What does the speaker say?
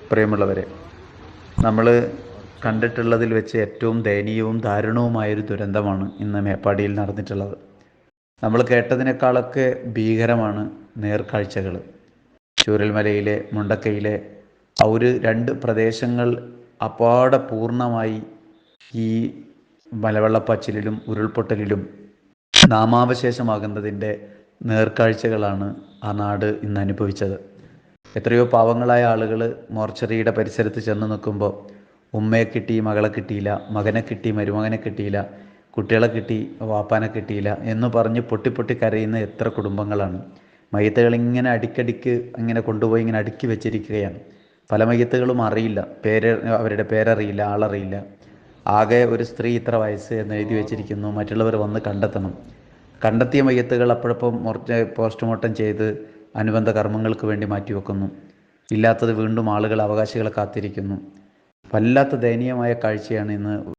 പ്രിയമുള്ളവരെ, നമ്മൾ കണ്ടിട്ടുള്ളതിൽ വെച്ച് ഏറ്റവും ദയനീയവും ദാരുണവുമായൊരു ദുരന്തമാണ് ഇന്ന് മേപ്പാടിയിൽ നടന്നിട്ടുള്ളത്. നമ്മൾ കേട്ടതിനേക്കാളൊക്കെ ഭീകരമാണ് നേർക്കാഴ്ചകൾ. ചൂരൽമലയിലെ മുണ്ടക്കയിലെ ആ ഒരു രണ്ട് പ്രദേശങ്ങൾ അപ്പാടെ പൂർണ്ണമായി ഈ മലവെള്ളപ്പാച്ചിലിലും ഉരുൾപൊട്ടലിലും നാമാവശേഷമാകുന്നതിൻ്റെ നേർക്കാഴ്ചകളാണ് ആ നാട് ഇന്ന് അനുഭവിച്ചത്. എത്രയോ പാവങ്ങളായ ആളുകൾ മോർച്ചറിയുടെ പരിസരത്ത് ചെന്ന് നിൽക്കുമ്പോൾ ഉമ്മയെ കിട്ടി മകളെ കിട്ടിയില്ല, മകനെ കിട്ടി മരുമകനെ കിട്ടിയില്ല, കുട്ടികളെ കിട്ടി വാപ്പാനെ കിട്ടിയില്ല എന്ന് പറഞ്ഞ് പൊട്ടി കരയുന്ന എത്ര കുടുംബങ്ങളാണ്. മയ്യത്തുകൾ ഇങ്ങനെ അടിക്കടിക്ക് ഇങ്ങനെ കൊണ്ടുപോയി ഇങ്ങനെ അടുക്കി വെച്ചിരിക്കുകയാണ്. പല മയ്യത്തുകളും അറിയില്ല, അവരുടെ പേരറിയില്ല, ആളറിയില്ല. ആകെ ഒരു സ്ത്രീ ഇത്ര വയസ്സ് എന്ന് എഴുതി വെച്ചിരിക്കുന്നു, മറ്റുള്ളവർ വന്ന് കണ്ടെത്തണം. കണ്ടെത്തിയ മയ്യത്തുകൾ അപ്പോഴപ്പം പോസ്റ്റ്മോർട്ടം ചെയ്ത് അനുബന്ധ കർമ്മങ്ങൾക്ക് വേണ്ടി മാറ്റിവെക്കുന്നു. ഇല്ലാത്തത് വീണ്ടും ആളുകൾ അവകാശികളെ കാത്തിരിക്കുന്നു. വല്ലാത്ത ദയനീയമായ കാഴ്ചയാണ് ഇന്ന്